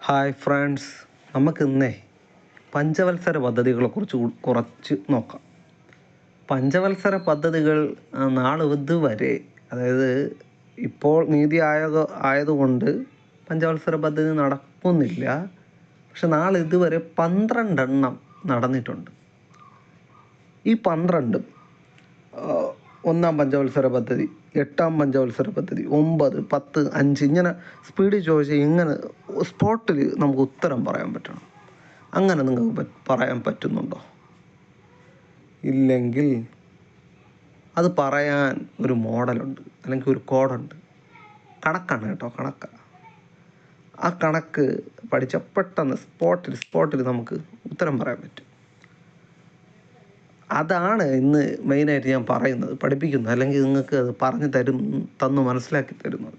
Hi friends, നമുക്കിന്നേ പഞ്ചവത്സര പദ്ധതികളെക്കുറിച്ച് കുറച്ച് നോക്കാം. പഞ്ചവത്സര പദ്ധതികൾ നാളിതുവരെ, അതായത് ഇപ്പോൾ നീതി ആയോഗ് ആയതുകൊണ്ട് പഞ്ചവത്സര പദ്ധതി നടക്കുന്നില്ല. പക്ഷെ നാളിതുവരെ 12 എണ്ണം നടന്നിട്ടുണ്ട്. ഈ 12 ഒന്നാം പഞ്ചവത്സര പദ്ധതി, 8ാം പഞ്ചവത്സര പദ്ധതി, 9, 10, 5 ഇങ്ങനെ സ്പീഡിൽ ചോദിച്ചാൽ ഇങ്ങനെ സ്പോട്ടിൽ നമുക്ക് ഉത്തരം പറയാൻ പറ്റണം. അങ്ങനെ നിങ്ങൾക്ക് പറയാൻ പറ്റുന്നുണ്ടോ? ഇല്ലെങ്കിൽ അത് പറയാൻ ഒരു മോഡലുണ്ട്, അല്ലെങ്കിൽ ഒരു കോഡുണ്ട്. കണക്കാണ് കേട്ടോ, കണക്കാണ്. ആ കണക്ക് പഠിച്ച പെട്ടെന്ന് സ്പോട്ടിൽ നമുക്ക് ഉത്തരം പറയാൻ പറ്റും. അതാണ് ഇന്ന് മെയിനായിട്ട് ഞാൻ പറയുന്നത്, പഠിപ്പിക്കുന്നത്, അല്ലെങ്കിൽ നിങ്ങൾക്ക് അത് പറഞ്ഞു തന്നു മനസ്സിലാക്കി തരുന്നത്.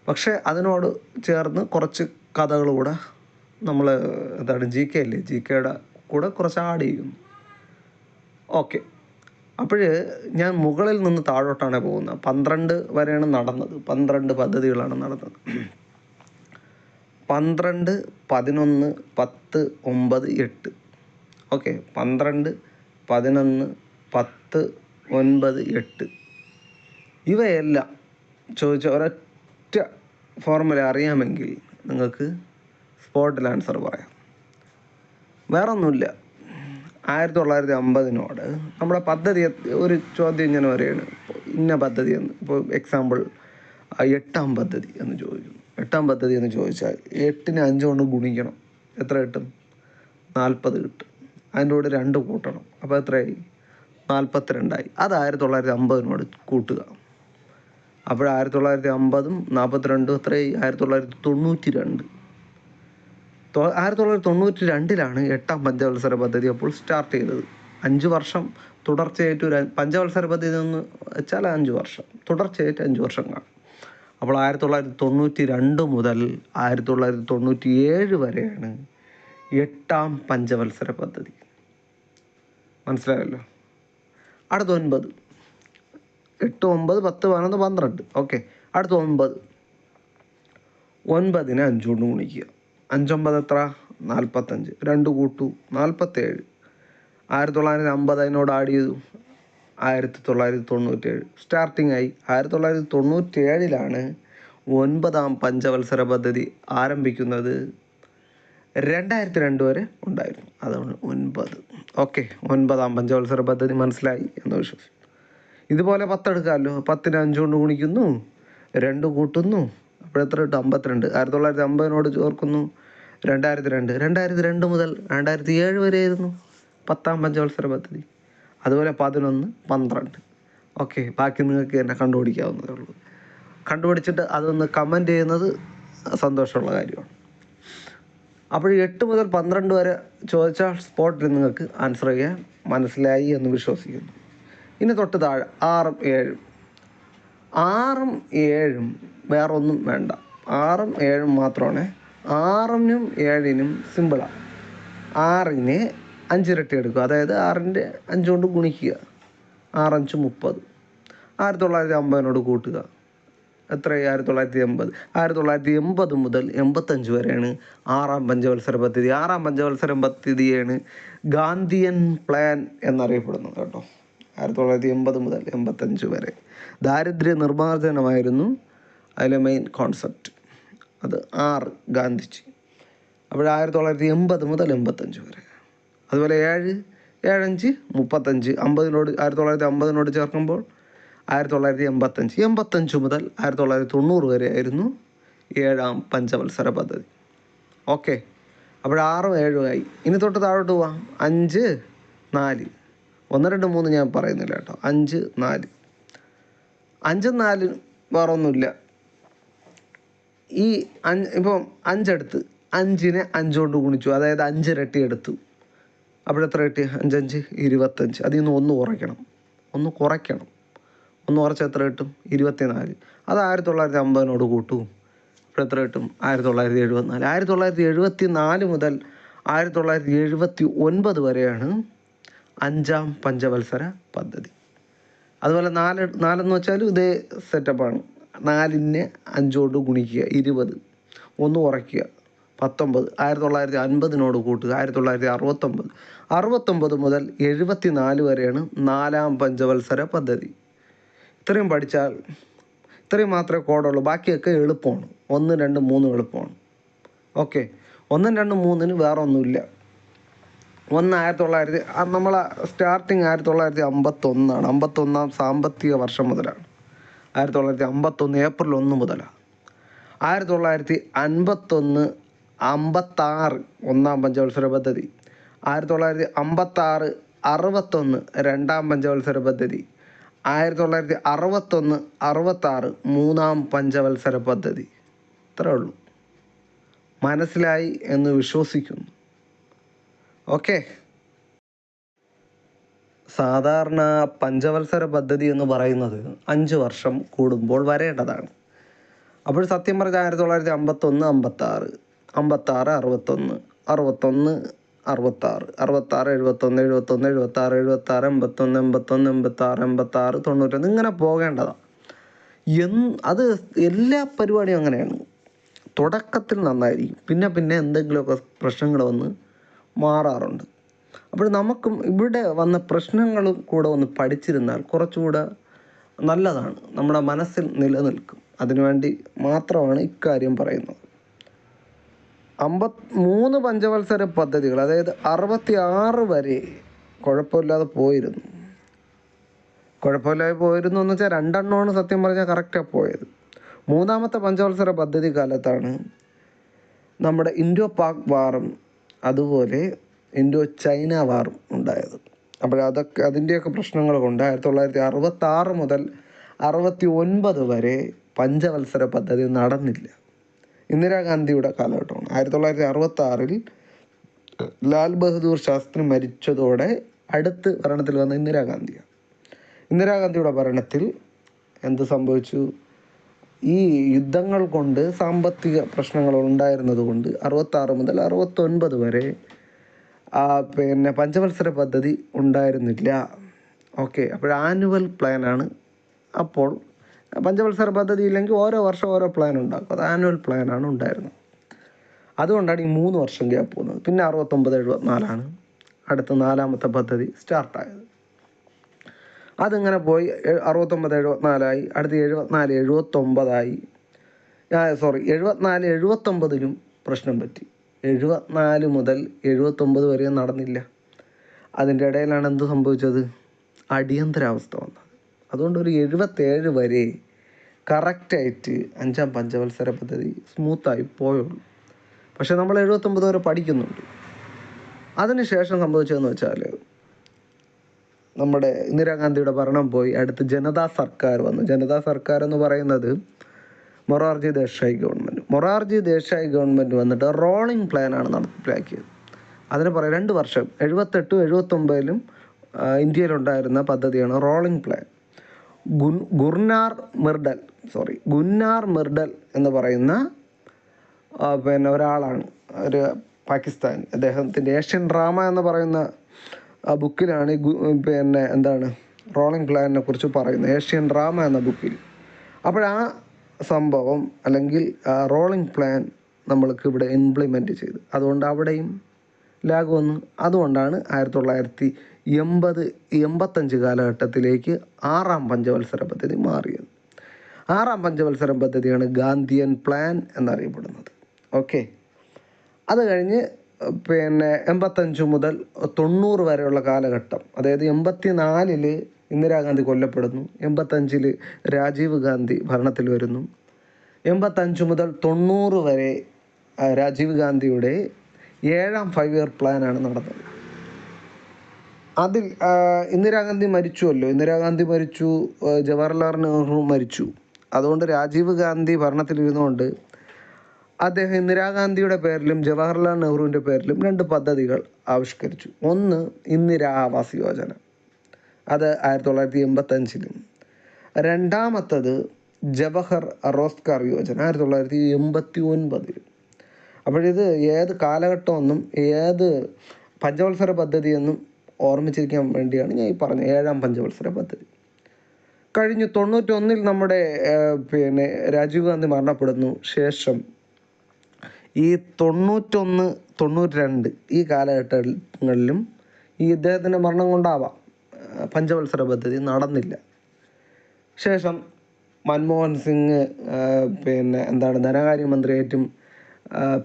പക്ഷേ അതിനോട് ചേർന്ന് കുറച്ച് കഥകൾ കൂടെ നമ്മൾ GK അല്ലേ, GKയുടെ കൂടെ കുറച്ച് ആഡ് ചെയ്യുന്നു. ഓക്കെ, അപ്പോൾ ഞാൻ മുകളിൽ നിന്ന് താഴോട്ടാണ് പോകുന്നത്. 12 വരെയാണ് നടന്നത്, 12 പദ്ധതികളാണ് നടന്നത്. 12, 11, 10, 9, 8. ഓക്കെ, 12, 11, 10, 9, 8 ഇവയെല്ലാം ചോദിച്ച ഒരൊറ്റ ഫോർമുല അറിയാമെങ്കിൽ നിങ്ങൾക്ക് സ്പോട്ടിൽ ആൻസർ പറയാം. വേറെ ഒന്നുമില്ല. 1950 നമ്മുടെ പദ്ധതി, ഒരു ചോദ്യം ഇങ്ങനെ വരികയാണ്, ഇന്ന പദ്ധതി എന്ന്. ഇപ്പോൾ എക്സാമ്പിൾ 8ാം പദ്ധതി എന്ന് ചോദിക്കുന്നു. 8ാം പദ്ധതി എന്ന് ചോദിച്ചാൽ 8നെ 5 കൊണ്ട് ഗുണിക്കണം. എത്ര കിട്ടും? 40 കിട്ടും. അതിൻ്റെ കൂടെ 2 കൂട്ടണം. അപ്പോൾ എത്രയായി? 42ആയി. അത് 1950 കൂട്ടുക. അപ്പോൾ 1950ഉം 42ഉം എത്രയായി? 1992. 1992 8ാം പഞ്ചവത്സര പദ്ധതി അപ്പോൾ സ്റ്റാർട്ട് ചെയ്തത്. 5 വർഷം തുടർച്ചയായിട്ട് പഞ്ചവത്സര പദ്ധതി എന്ന് വെച്ചാൽ 5 വർഷം തുടർച്ചയായിട്ട് 5 വർഷം കാണും. അപ്പോൾ 1992 മുതൽ 1997 വരെയാണ് 8ാം പഞ്ചവത്സര പദ്ധതി. മനസ്സിലായല്ലോ? അടുത്ത 9, 8, 9, 10, 11, 12. ഓക്കെ, അടുത്ത 9. 9നെ 5 കൊണ്ട് ഗുണിക്കുക. 5, 9 എത്ര? 45. 2 കൂട്ടു, 47. 1950 അതിനോട് ആഡ് ചെയ്തു, 1997 സ്റ്റാർട്ടിങ് ആയി. 1997 9ാം പഞ്ചവത്സര പദ്ധതി ആരംഭിക്കുന്നത്. 2002 വരെ ഉണ്ടായിരുന്നു. അതാണ് 9. ഓക്കെ, 9ാം പഞ്ചവത്സര പദ്ധതി മനസ്സിലായി എന്ന് വിശ്വസിക്കുന്നു. ഇതുപോലെ 10 എടുക്കാമല്ലോ. 10നെ 5 കൊണ്ട് ഗുണിക്കുന്നു, 2 കൂട്ടുന്നു, അപ്പോൾ എത്ര കിട്ടും? 52. 1950 ചേർക്കുന്നു, 2002. 2002 മുതൽ 2007 വരെ ആയിരുന്നു 10ാം പഞ്ചവത്സര പദ്ധതി. അതുപോലെ 11, 12. ഓക്കെ, ബാക്കി നിങ്ങൾക്ക് തന്നെ കണ്ടുപിടിക്കാവുന്നതേ ഉള്ളൂ. കണ്ടുപിടിച്ചിട്ട് അതൊന്ന് കമൻറ്റ് ചെയ്യുന്നത് സന്തോഷമുള്ള കാര്യമാണ്. അപ്പോൾ 8 മുതൽ 12 വരെ ചോദിച്ചാൽ സ്പോട്ടിൽ നിങ്ങൾക്ക് ആൻസർ ചെയ്യാൻ മനസ്സിലായി എന്ന് വിശ്വസിക്കുന്നു. ഇനി തൊട്ട് താഴെ 6ഉം 7ഉം. 6ഉം 7ഉം വേറെ ഒന്നും വേണ്ട, 6ഉം 7ഉം മാത്രമാണ്. 6നും 7നും സിമ്പിളാണ്. 6നെ 5 ഇരട്ടി എടുക്കുക, അതായത് 6ൻ്റെ 5 കൊണ്ട് ഗുണിക്കുക. 6, 5, 30. 1950 കൂട്ടുക. എത്രയായി? 1980. 1980 മുതൽ 85 വരെയാണ് 6ാം പഞ്ചവത്സര പദ്ധതി. 6ാം പഞ്ചവത്സര പദ്ധതിയാണ് ഗാന്ധിയൻ പ്ലാൻ എന്നറിയപ്പെടുന്നത് കേട്ടോ. 1980 മുതൽ 85 വരെ ദാരിദ്ര്യ നിർമ്മാർജ്ജനമായിരുന്നു അതിലെ മെയിൻ കോൺസെപ്റ്റ്. അത് 6 ഗാന്ധിജി. അപ്പോൾ 1980 മുതൽ 85 വരെ. അതുപോലെ 7, 7, 5, 35. 1950 ചേർക്കുമ്പോൾ 1985. 85 മുതൽ 1990 വരെ ആയിരുന്നു 7ാം പഞ്ചവത്സര പദ്ധതി. ഓക്കെ, അപ്പോൾ 6ഉം 7ഉം ആയി. ഇനി തൊട്ട് താഴോട്ട് പോവാം. 5, 4. 1, 2, 3 ഞാൻ പറയുന്നില്ല കേട്ടോ. 5, 4. 5, 4 വേറെ ഒന്നുമില്ല. ഈ 5 ഇപ്പം 5 എടുത്ത് 5നെ 5 കൊണ്ട് ഗുണിച്ചു, അതായത് 5 ഇരട്ടി എടുത്തു. അപ്പോഴെത്ര കിട്ടി? 5, 5, 25. അതിൽ നിന്ന് 1 കുറയ്ക്കണം. 1 കുറച്ച് എത്ര കിട്ടും? 24. അത് 1950 കൂട്ടും. അപ്പോൾ എത്ര കിട്ടും? 1974. 1974 മുതൽ 1979 വരെയാണ് 5ാം പഞ്ചവത്സര പദ്ധതി. അതുപോലെ 4 എന്ന് വെച്ചാൽ ഇതേ സെറ്റപ്പാണ്. 4നെ 5 കൊണ്ട് ഗുണിക്കുക, 20. 1 കുറയ്ക്കുക, 19 1950 കൂട്ടുക 1969. 69 മുതൽ 74 വരെയാണ് 4-ാം പഞ്ചവത്സര പദ്ധതി. ഇത്രയും പഠിച്ചാൽ ഇത്രയും മാത്രമേ കോഡുള്ളൂ. ബാക്കിയൊക്കെ എളുപ്പമാണ്. 1, 2, 3 എളുപ്പമാണ്. ഓക്കെ, 1, 2, 3 വേറെ ഒന്നുമില്ല. 1900 നമ്മൾ സ്റ്റാർട്ടിങ് 1951 51-ാം സാമ്പത്തിക വർഷം മുതലാണ്. 1951 ഏപ്രിൽ 1 മുതലാണ്. 1951 56 1-ാം പഞ്ചവത്സര പദ്ധതി. 1956 61 2-ാം പഞ്ചവത്സര പദ്ധതി. 1961 66 3-ാം പഞ്ചവത്സര പദ്ധതി. ഇത്രേ ഉള്ളൂ. മനസ്സിലായി എന്ന് വിശ്വസിക്കുന്നു. ഓക്കെ, സാധാരണ പഞ്ചവത്സര പദ്ധതി എന്ന് പറയുന്നത് 5 വർഷം കൂടുമ്പോൾ വരേണ്ടതാണ്. അപ്പോൾ സത്യം പറഞ്ഞാൽ 1951 56 56 61 61 66 66 71 71 76 76 81 81 86 86 91 ഇങ്ങനെ പോകേണ്ടതാണ്. അത് എല്ലാ പരിപാടിയും അങ്ങനെയാണ്. തുടക്കത്തിൽ നന്നായിരിക്കും, പിന്നെ എന്തെങ്കിലുമൊക്കെ പ്രശ്നങ്ങൾ വന്ന് മാറാറുണ്ട്. അപ്പോൾ നമുക്കും ഇവിടെ വന്ന പ്രശ്നങ്ങളും കൂടെ ഒന്ന് പഠിച്ചിരുന്നാൽ കുറച്ചുകൂടെ നല്ലതാണ്, നമ്മുടെ മനസ്സിൽ നിലനിൽക്കും. അതിനുവേണ്ടി മാത്രമാണ് ഇക്കാര്യം പറയുന്നത്. 53 പഞ്ചവത്സര പദ്ധതികൾ, അതായത് 66 വരെ കുഴപ്പമില്ലാതെ പോയിരുന്നു എന്ന് വെച്ചാൽ 2 എണ്ണമാണ് സത്യം പറഞ്ഞാൽ കറക്റ്റാണ് പോയത്. 3-ാമത്തെ പഞ്ചവത്സര പദ്ധതി കാലത്താണ് നമ്മുടെ ഇൻഡോ പാക് വാറും അതുപോലെ ഇൻഡോ ചൈന വാറും ഉണ്ടായത്. അപ്പോൾ അതിൻ്റെയൊക്കെ പ്രശ്നങ്ങൾ കൊണ്ട് 1966 മുതൽ 69 വരെ പഞ്ചവത്സര പദ്ധതി നടന്നില്ല. ഇന്ദിരാഗാന്ധിയുടെ കാലഘട്ടമാണ്. 1966 ലാൽ ബഹദൂർ ശാസ്ത്രി മരിച്ചതോടെ അടുത്ത് ഭരണത്തിൽ വന്ന ഇന്ദിരാഗാന്ധിയുടെ ഭരണത്തിൽ എന്ത് സംഭവിച്ചു? ഈ യുദ്ധങ്ങൾ കൊണ്ട് സാമ്പത്തിക പ്രശ്നങ്ങൾ ഉണ്ടായിരുന്നത് കൊണ്ട് 66 മുതൽ 69 വരെ പഞ്ചവത്സര പദ്ധതി ഉണ്ടായിരുന്നില്ല. ഓക്കെ, അപ്പോൾ ആനുവൽ പ്ലാനാണ്. അപ്പോൾ പഞ്ചവത്സര പദ്ധതി ഇല്ലെങ്കിൽ ഓരോ വർഷം ഓരോ പ്ലാൻ ഉണ്ടാക്കും. അത് ആനുവൽ പ്ലാനാണ് ഉണ്ടായിരുന്നത്. അതുകൊണ്ടാണ് ഈ 3 വർഷം ഗ്യാപ്പ് പോകുന്നത്. പിന്നെ 69 74 അടുത്ത 4-ാമത്തെ പദ്ധതി സ്റ്റാർട്ടായത്. അതിങ്ങനെ പോയി 69 74 അടുത്ത് 74 79 74 79 പ്രശ്നം പറ്റി. 74 മുതൽ 79 വരെ നടന്നില്ല. അതിൻ്റെ ഇടയിലാണ് എന്ത് സംഭവിച്ചത്? അടിയന്തരാവസ്ഥ വന്നത്. അതുകൊണ്ട് ഒരു 77 വരെ കറക്റ്റായിട്ട് 5-ാം പഞ്ചവത്സര പദ്ധതി സ്മൂത്തായി പോയുള്ളൂ. പക്ഷെ നമ്മൾ 79 വരെ പഠിക്കുന്നുണ്ട്. അതിനുശേഷം സംഭവിച്ചതെന്ന് വെച്ചാൽ നമ്മുടെ ഇന്ദിരാഗാന്ധിയുടെ ഭരണം പോയി, അടുത്ത് ജനതാ സർക്കാർ വന്നു. ജനതാ സർക്കാർ എന്ന് പറയുന്നത് മൊറാർജി ദേശായി ഗവൺമെൻറ് വന്നിട്ട് റോളിംഗ് പ്ലാനാണ് നടപ്പിലാക്കിയത്. അതിന് പറയാം 2 വർഷം 78 79 ഇന്ത്യയിലുണ്ടായിരുന്ന പദ്ധതിയാണ് റോളിംഗ് പ്ലാൻ. ഗുന്നാർ മിർഡൽ എന്ന് പറയുന്ന ഒരാളാണ്, ഒരു പാകിസ്ഥാനി. അദ്ദേഹത്തിൻ്റെ ഏഷ്യൻ ഡ്രാമ എന്ന് പറയുന്ന ബുക്കിലാണ് റോളിംഗ് പ്ലാനിനെ കുറിച്ച് പറയുന്നത്, ഏഷ്യൻ ഡ്രാമ എന്ന ബുക്കിൽ. അപ്പോഴാ സംഭവം അല്ലെങ്കിൽ റോളിംഗ് പ്ലാൻ നമ്മൾക്ക് ഇവിടെ ഇംപ്ലിമെൻറ്റ് ചെയ്തു. അതുകൊണ്ട് അവിടെയും ലാഗ് വന്നു. അതുകൊണ്ടാണ് 1985 കാലഘട്ടത്തിലേക്ക് 6-ാം പഞ്ചവത്സര പദ്ധതി മാറിയത്. 6-ാം പഞ്ചവത്സര പദ്ധതിയാണ് ഗാന്ധിയൻ പ്ലാൻ എന്നറിയപ്പെടുന്നത്. ഓക്കെ, അത് കഴിഞ്ഞ് 85 മുതൽ 90 വരെയുള്ള കാലഘട്ടം, അതായത് 84 ഇന്ദിരാഗാന്ധി കൊല്ലപ്പെടുന്നു, 85 രാജീവ് ഗാന്ധി ഭരണത്തിൽ വരുന്നു. 85 മുതൽ 90 വരെ രാജീവ് ഗാന്ധിയുടെ 7-ാം 5 ഇയർ പ്ലാനാണ് നടന്നത്. അതിൽ ഇന്ദിരാഗാന്ധി മരിച്ചു, ജവഹർലാൽ നെഹ്റു മരിച്ചു. അതുകൊണ്ട് രാജീവ് ഗാന്ധി ഭരണത്തിലിരുന്നുകൊണ്ട് അദ്ദേഹം ഇന്ദിരാഗാന്ധിയുടെ പേരിലും ജവഹർലാൽ നെഹ്റുവിൻ്റെ പേരിലും 2 പദ്ധതികൾ ആവിഷ്കരിച്ചു. ഒന്ന് ഇന്ദിരാ ആവാസ് യോജന, അത് 1985. രണ്ടാമത്തത് ജവഹർ റോസ്ഗാർ യോജന 1989. അപ്പോഴിത് ഏത് കാലഘട്ടമെന്നും ഏത് പഞ്ചവത്സര പദ്ധതിയെന്നും ഓർമ്മിച്ചിരിക്കാൻ വേണ്ടിയാണ് ഞാൻ ഈ പറഞ്ഞ 7-ാം പഞ്ചവത്സര പദ്ധതി. കഴിഞ്ഞു 91 നമ്മുടെ രാജീവ് ഗാന്ധി മരണപ്പെടുന്നു. ശേഷം ഈ 91, 92 ഈ കാലഘട്ടങ്ങളിലും ഈ ഇദ്ദേഹത്തിൻ്റെ മരണം കൊണ്ടാവാം പഞ്ചവത്സര പദ്ധതി നടന്നില്ല. ശേഷം മൻമോഹൻ സിംഗ് ധനകാര്യമന്ത്രിയായിട്ടും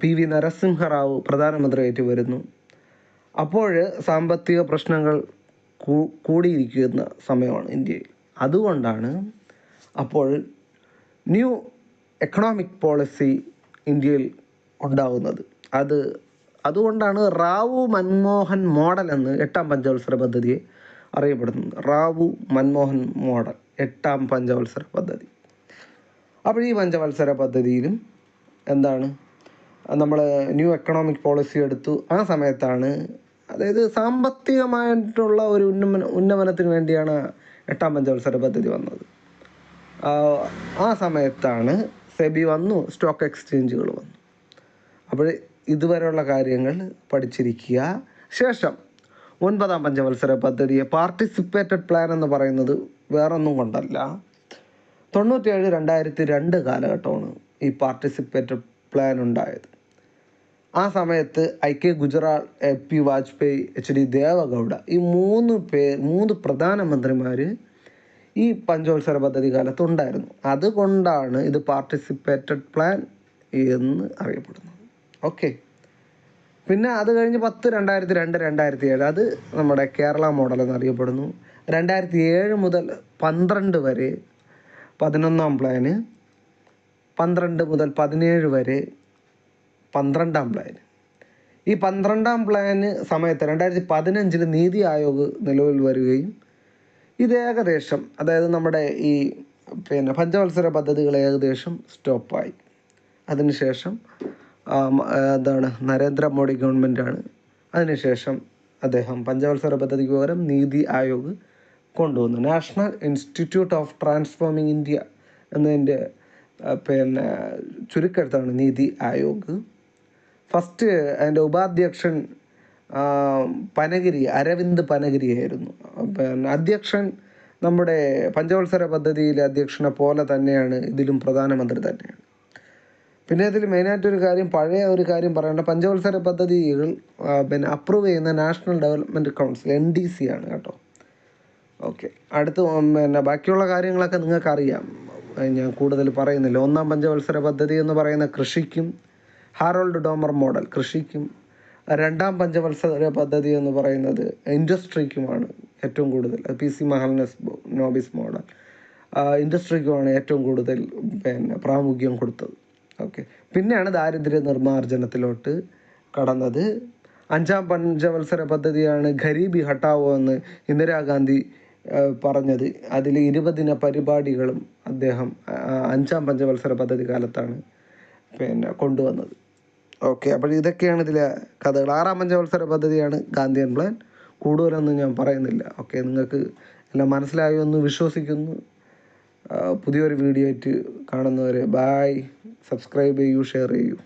PV നരസിംഹറാവു പ്രധാനമന്ത്രിയായിട്ട് വരുന്നു. അപ്പോൾ സാമ്പത്തിക പ്രശ്നങ്ങൾ കൂടിയിരിക്കുന്ന സമയമാണ് ഇന്ത്യയിൽ. അതുകൊണ്ടാണ് അപ്പോൾ ന്യൂ എക്കണോമിക് പോളിസി ഇന്ത്യയിൽ ഉണ്ടാകുന്നത്. അതുകൊണ്ടാണ് റാവു മൻമോഹൻ മോഡൽ എന്ന് 8ാം പഞ്ചവത്സര പദ്ധതിയെ അറിയപ്പെടുന്നത്. റാവു മൻമോഹൻ മോഡൽ 8ാം പഞ്ചവത്സര പദ്ധതി. അപ്പോൾ ഈ പഞ്ചവത്സര പദ്ധതിയിലും നമ്മൾ ന്യൂ എക്കണോമിക് പോളിസി എടുത്തു. ആ സമയത്താണ്, അതായത് സാമ്പത്തികമായിട്ടുള്ള ഒരു ഉന്നമനത്തിന് വേണ്ടിയാണ് 8ാം പഞ്ചവത്സര പദ്ധതി വന്നത്. ആ സമയത്താണ് സെബി വന്നു, സ്റ്റോക്ക് എക്സ്ചേഞ്ചുകൾ വന്നു. അപ്പോൾ ഇതുവരെയുള്ള കാര്യങ്ങൾ പഠിച്ചിരിക്കുക. ശേഷം 9ാം പഞ്ചവത്സര പദ്ധതിയെ പാർട്ടിസിപ്പേറ്റഡ് പ്ലാൻ എന്ന് പറയുന്നത് വേറൊന്നും കൊണ്ടല്ല, 97-2002 കാലഘട്ടമാണ് ഈ പാർട്ടിസിപ്പേറ്റഡ് പ്ലാൻ ഉണ്ടായത്. ആ സമയത്ത് IK Gujral, AP Vajpayee, HD Deve Gowda ഈ 3 പ്രധാനമന്ത്രിമാർ ഈ പഞ്ചവത്സര പദ്ധതി കാലത്ത് ഉണ്ടായിരുന്നു. അതുകൊണ്ടാണ് ഇത് പാർട്ടിസിപ്പേറ്റഡ് പ്ലാൻ എന്ന് അറിയപ്പെടുന്നത്. ഓക്കെ. പിന്നെ അത് കഴിഞ്ഞ് 10, 2002, 2007 അത് നമ്മുടെ കേരള മോഡൽ എന്നറിയപ്പെടുന്നു. 2007 മുതൽ 12 വരെ 11ാം പ്ലാന്, 12 മുതൽ 17 വരെ 12ാം പ്ലാന്. ഈ 12ാം പ്ലാന് സമയത്ത് 2015 നീതി ആയോഗ് നിലവിൽ വരികയും ഇത് ഏകദേശം, അതായത് നമ്മുടെ ഈ പഞ്ചവത്സര പദ്ധതികൾ ഏകദേശം സ്റ്റോപ്പായി. അതിനുശേഷം നരേന്ദ്രമോദി ഗവൺമെൻറ്റാണ് അതിനുശേഷം അദ്ദേഹം പഞ്ചവത്സര പദ്ധതിക്ക് പകരം നീതി ആയോഗ് കൊണ്ടുവന്നു. National institute of transforming India എന്നതിൻ്റെ ചുരുക്കെഴുത്താണ് നീതി ആയോഗ്. ഫസ്റ്റ് അതിൻ്റെ ഉപാധ്യക്ഷൻ അരവിന്ദ് പനഗിരി ആയിരുന്നു. അധ്യക്ഷൻ നമ്മുടെ പഞ്ചവത്സര പദ്ധതിയിലെ അധ്യക്ഷനെ പോലെ തന്നെയാണ് ഇതിലും പ്രധാനമന്ത്രി തന്നെയാണ്. പിന്നെ ഇതിൽ മെയിനായിട്ടൊരു കാര്യം, പഴയ ഒരു കാര്യം പറയേണ്ട, പഞ്ചവത്സര പദ്ധതികൾ അപ്രൂവ് ചെയ്യുന്ന നാഷണൽ ഡെവലപ്മെൻറ്റ് കൗൺസിൽ NDC ആണ് കേട്ടോ. ഓക്കെ. ബാക്കിയുള്ള കാര്യങ്ങളൊക്കെ നിങ്ങൾക്കറിയാം, ഞാൻ കൂടുതൽ പറയുന്നില്ല. 1ാം പഞ്ചവത്സര പദ്ധതി എന്ന് പറയുന്ന കൃഷിക്കും, ഹാരോൾഡ് ഡോമർ മോഡൽ കൃഷിക്കും, 2ാം പഞ്ചവത്സര പദ്ധതി എന്ന് പറയുന്നത് ഇൻഡസ്ട്രിക്കുമാണ് ഏറ്റവും കൂടുതൽ. PC മഹൽനോബിസ് മോഡൽ ഇൻഡസ്ട്രിക്കുമാണ് ഏറ്റവും കൂടുതൽ പ്രാമുഖ്യം കൊടുത്തത്. ഓക്കെ. പിന്നെയാണ് ദാരിദ്ര്യ നിർമ്മാർജ്ജനത്തിലോട്ട് കടന്നത്. 5ാം പഞ്ചവത്സര പദ്ധതിയാണ് ഗരീബി ഹട്ടാവോ എന്ന് ഇന്ദിരാഗാന്ധി പറഞ്ഞത്. അതിൽ 20 പരിപാടികളും അദ്ദേഹം 5ാം പഞ്ചവത്സര പദ്ധതി കാലത്താണ് കൊണ്ടുവന്നത്. ഓക്കെ. അപ്പോൾ ഇതൊക്കെയാണ് ഇതിലെ കഥകൾ. 6ാം പഞ്ചവത്സര പദ്ധതിയാണ് ഗാന്ധിയൻ പ്ലാൻ. കൂടുതലൊന്നും ഞാൻ പറയുന്നില്ല. ഓക്കെ. നിങ്ങൾക്ക് എല്ലാം മനസ്സിലായോ എന്ന് വിശ്വസിക്കുന്നു. പുതിയൊരു വീഡിയോ ആയിട്ട് കാണുന്നവരെ ബായ്. സബ്സ്ക്രൈബ് ചെയ്യൂ, ഷെയർ ചെയ്യൂ.